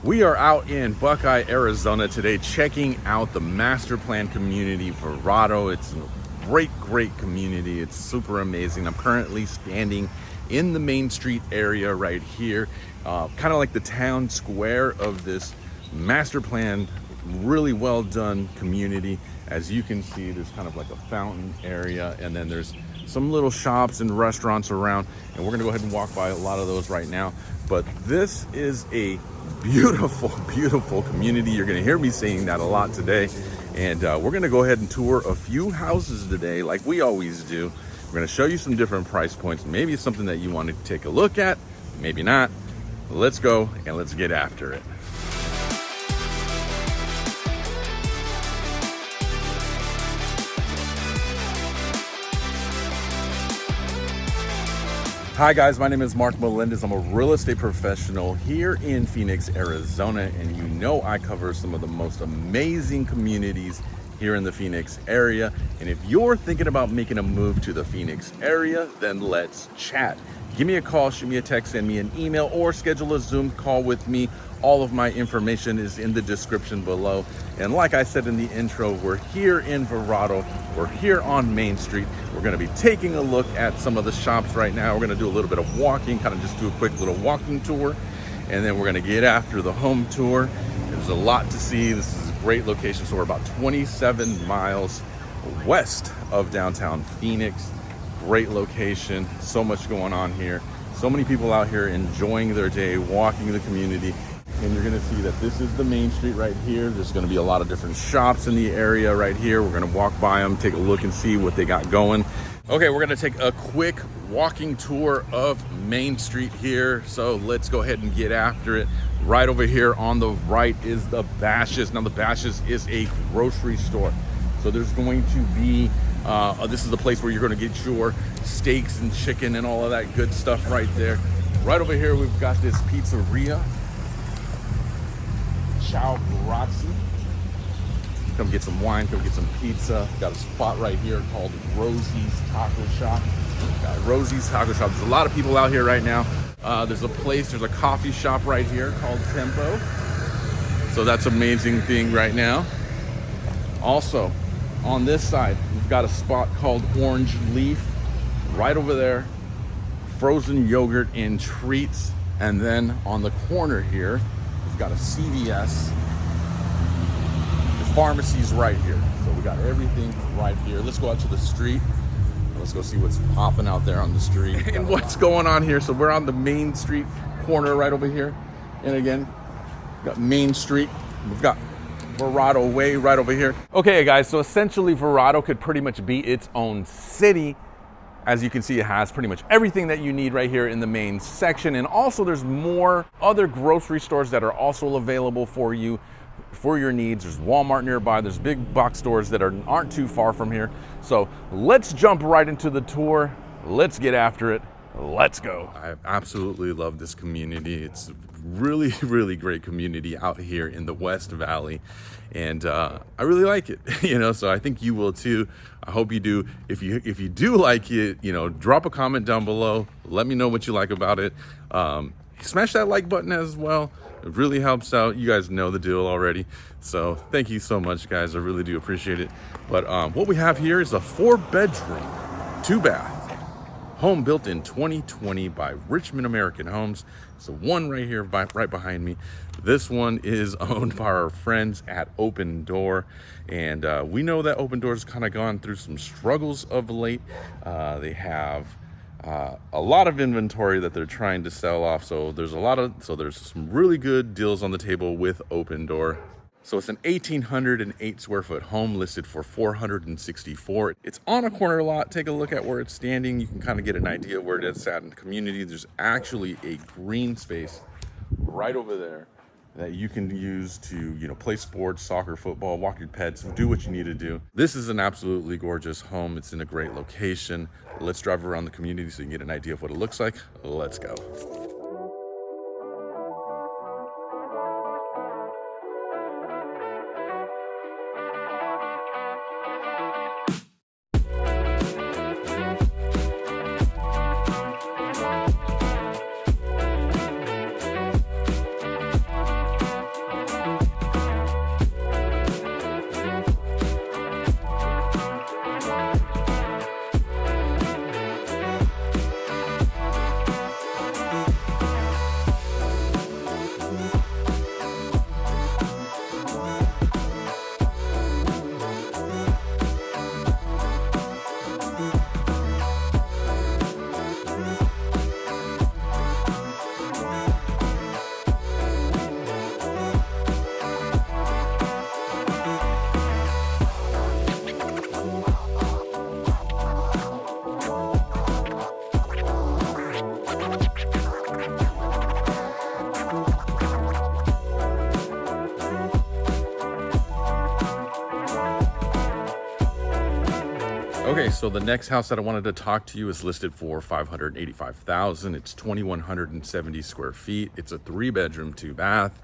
We are out in Buckeye, Arizona today, checking out the master plan community, Verrado. It's a great community. It's super amazing. I'm currently standing in the Main Street area right here, kind of like the town square of this master plan, really well done community. As you can see, there's kind of like a fountain area, and then there's some little shops and restaurants around, and we're gonna go ahead and walk by a lot of those right now. But this is a beautiful community. You're gonna hear me saying that a lot today. And we're gonna go ahead and tour a few houses today, like we always do. We're gonna show you some different price points. Maybe it's something that you want to take a look at, maybe not. Let's go and let's get after it. Hi guys, my name is Mark Melendez. I'm a real estate professional here in Phoenix, Arizona, and you know I cover some of the most amazing communities here in the Phoenix area. And if you're thinking about making a move to the Phoenix area, then let's chat. Give me a call, shoot me a text, send me an email, or schedule a Zoom call with me. All of my information is in the description below. And like I said in the intro, we're here in Verrado. We're here on Main Street. We're gonna be taking a look at some of the shops right now. We're gonna do a little bit of walking, kind of just do a quick little walking tour. And then we're gonna get after the home tour. There's a lot to see. This is a great location. So we're about 27 miles west of downtown Phoenix. Great location, so much going on here. So many people out here enjoying their day, walking the community. And you're gonna see that this is the Main Street right here. There's gonna be a lot of different shops in the area right here. We're gonna walk by them, take a look and see what they got going. Okay, we're gonna take a quick walking tour of Main Street here. So let's go ahead and get after it. Right over here on the right is the Bashas. Now the Bashas is a grocery store. So there's going to be, this is the place where you're gonna get your steaks and chicken and all of that good stuff right there. Right over here, we've got this pizzeria. Ciao Grazie. Come get some wine, come get some pizza. Got a spot right here called Rosie's Taco Shop. Got Rosie's Taco Shop. There's a lot of people out here right now. There's a coffee shop right here called Tempo. So that's an amazing thing right now. Also, on this side, we've got a spot called Orange Leaf right over there. Frozen yogurt and treats. And then on the corner here, we've got a CVS. The pharmacy's right here. So we got everything right here. Let's go out to the street. Let's go see what's popping out there on the street and what's going on here. So we're on the Main Street corner right over here. And again, we've got Main Street. We've got Verrado Way right over here. Okay guys, so essentially Verrado could pretty much be its own city. As you can see, it has pretty much everything that you need right here in the main section. And also there's more other grocery stores that are also available for you, for your needs. There's Walmart nearby. There's big box stores that aren't too far from here. So let's jump right into the tour. Let's get after it. Let's go. I absolutely love this community. It's really great community out here in the West Valley, and I really like it. So I think you will too. I hope you do. If you do like it, drop a comment down below. Let me know what you like about it. Smash that like button as well. It really helps out. You guys know the deal already. So thank you so much, guys. I really do appreciate it. But what we have here is a 4-bedroom, 2-bath home built in 2020 by Richmond American Homes. So one right here, right behind me. This one is owned by our friends at Open Door. And we know that Open Door's kind of gone through some struggles of late. They have a lot of inventory that they're trying to sell off. So there's some really good deals on the table with Open Door. So it's an 1,808 square foot home listed for $464,000. It's on a corner lot. Take a look at where it's standing. You can kind of get an idea where it's at in the community. There's actually a green space right over there that you can use to, play sports, soccer, football, walk your pets, do what you need to do. This is an absolutely gorgeous home. It's in a great location. Let's drive around the community so you can get an idea of what it looks like. Let's go. Okay, so the next house that I wanted to talk to you is listed for $585,000. It's 2,170 square feet. It's a 3-bedroom, 2-bath,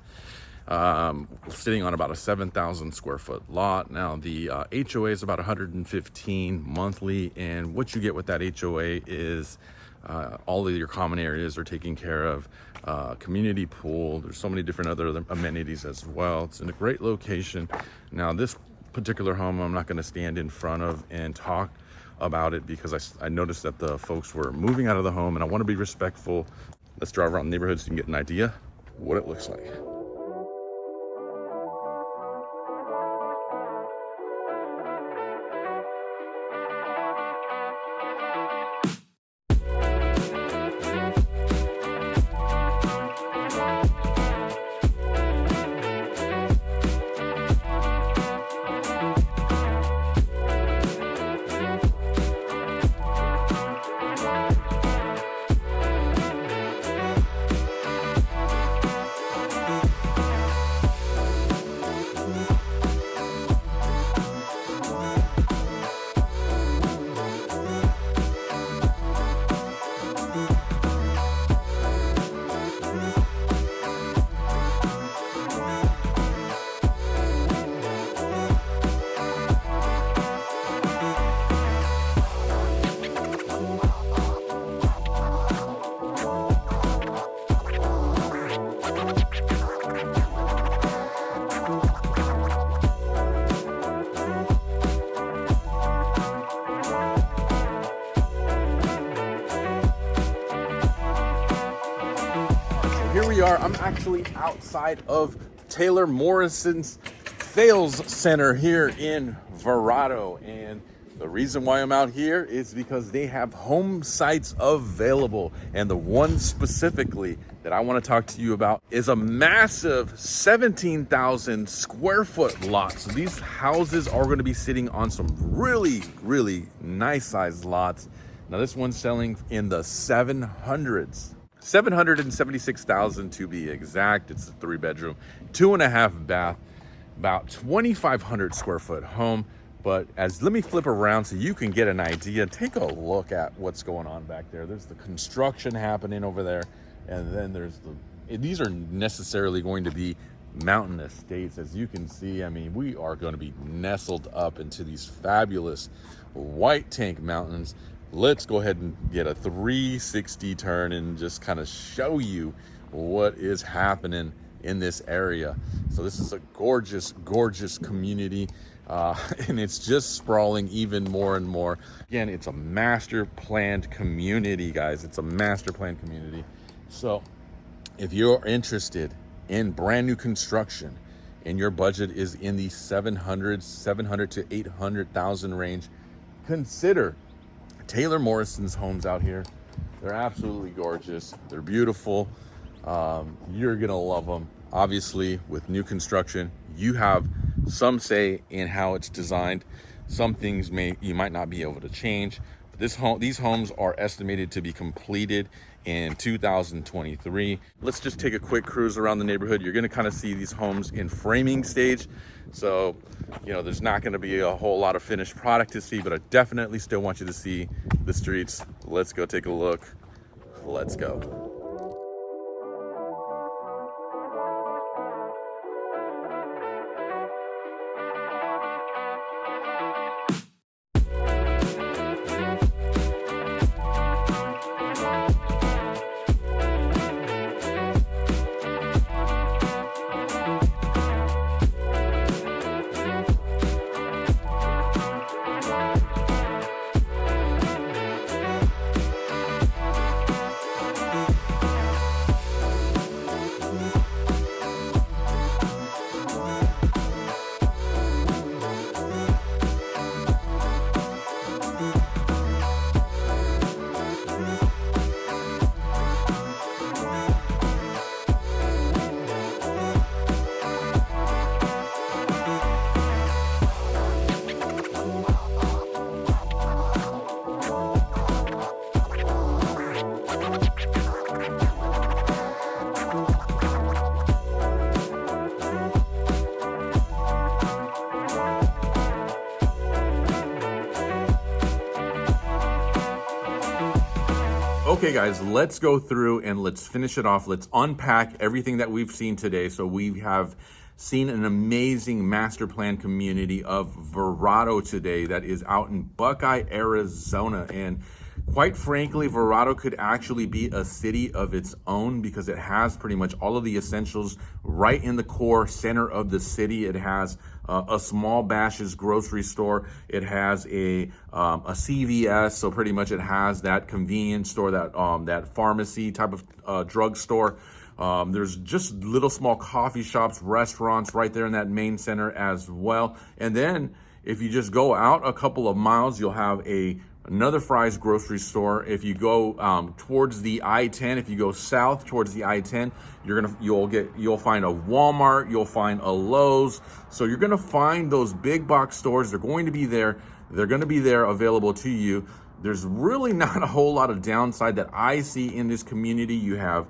sitting on about a 7,000 square foot lot. Now the HOA is about 115 monthly, and what you get with that HOA is all of your common areas are taken care of. Community pool. There's so many different other amenities as well. It's in a great location. Now this particular home I'm not going to stand in front of and talk about it because I noticed that the folks were moving out of the home, and I want to be respectful. Let's drive around the neighborhood so you can get an idea what it looks like. Here we are. I'm actually outside of Taylor Morrison's sales center here in Verrado, and the reason why I'm out here is because they have home sites available, and the one specifically that I want to talk to you about is a massive 17,000 square foot lot. So these houses are going to be sitting on some really nice sized lots. Now this one's selling in the 700s. 776,000 to be exact. It's a 3-bedroom, 2.5 bath, about 2,500 square foot home. But let me flip around so you can get an idea. Take a look at what's going on back there. There's the construction happening over there, and then there's these are necessarily going to be mountain estates. As you can see, I mean, we are going to be nestled up into these fabulous white tank mountains. Let's go ahead and get a 360 turn and just kind of show you what is happening in this area. So this is a gorgeous community, and it's just sprawling even more and more. Again, it's a master planned community, guys. It's a master planned community. So if you're interested in brand new construction and your budget is in the 700 to 800,000 range, consider Taylor Morrison's homes out here. They're absolutely gorgeous. They're beautiful. You're gonna love them. Obviously, with new construction, you have some say in how it's designed. Some things you might not be able to change. But these homes are estimated to be completed in 2023. Let's just take a quick cruise around the neighborhood. You're gonna kind of see these homes in framing stage. So, you know, there's not gonna be a whole lot of finished product to see, but I definitely still want you to see the streets. Let's go take a look. Let's go. Okay guys, let's go through and let's finish it off. Let's unpack everything that we've seen today. So we have seen an amazing master plan community of Verrado today that is out in Buckeye, Arizona. And quite frankly, Verrado could actually be a city of its own because it has pretty much all of the essentials right in the core center of the city. It has a small Bashas grocery store. It has a CVS, so pretty much it has that convenience store, that pharmacy type of drugstore. There's just little small coffee shops, restaurants right there in that main center as well. And then if you just go out a couple of miles, you'll have another Fry's grocery store. If you go towards the I-10, if you go south towards the I-10, you'll find a Walmart, you'll find a Lowe's. So you're gonna find those big box stores. They're going to be there. They're gonna be there available to you. There's really not a whole lot of downside that I see in this community. You have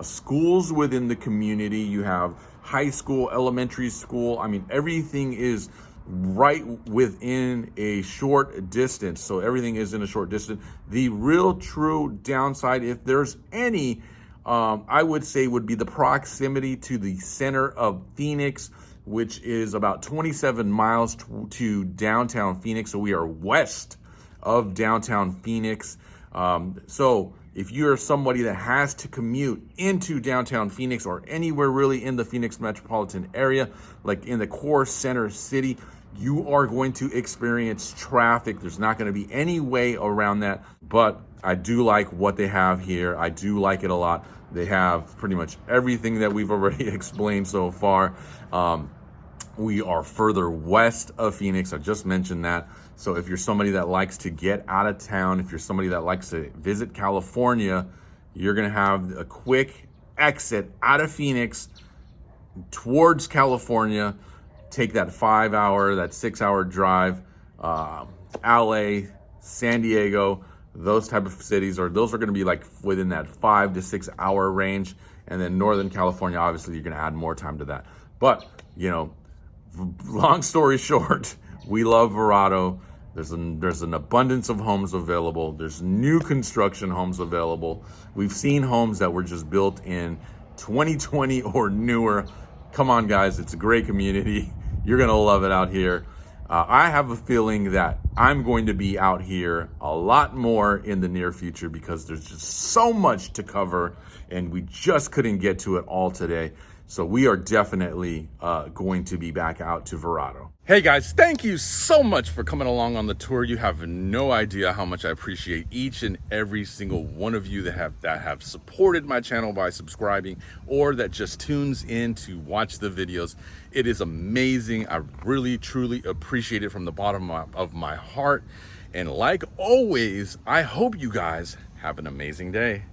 schools within the community. You have high school, elementary school. I mean, everything is right within a short distance. So everything is in a short distance. The real true downside, if there's any, I would say would be the proximity to the center of Phoenix, which is about 27 miles to downtown Phoenix. So we are west of downtown Phoenix. So if you're somebody that has to commute into downtown Phoenix or anywhere really in the Phoenix metropolitan area, like in the core center city, you are going to experience traffic. There's not going to be any way around that, but I do like what they have here. I do like it a lot. They have pretty much everything that we've already explained so far. We are further west of Phoenix. I just mentioned that. So if you're somebody that likes to get out of town, if you're somebody that likes to visit California, you're going to have a quick exit out of Phoenix towards California. Take that 5-hour, that 6-hour drive, LA, San Diego, those type of cities, or those are going to be like within that 5 to 6 hour range. And then Northern California, obviously you're going to add more time to that. But, you know, long story short, we love Verrado. There's an abundance of homes available. There's new construction homes available. We've seen homes that were just built in 2020 or newer. Come on, guys, it's a great community. You're gonna love it out here. I have a feeling that I'm going to be out here a lot more in the near future because there's just so much to cover and we just couldn't get to it all today. So we are definitely going to be back out to Verrado. Hey guys, thank you so much for coming along on the tour. You have no idea how much I appreciate each and every single one of you that have supported my channel by subscribing or that just tunes in to watch the videos. It is amazing. I really, truly appreciate it from the bottom of my heart. And like always, I hope you guys have an amazing day.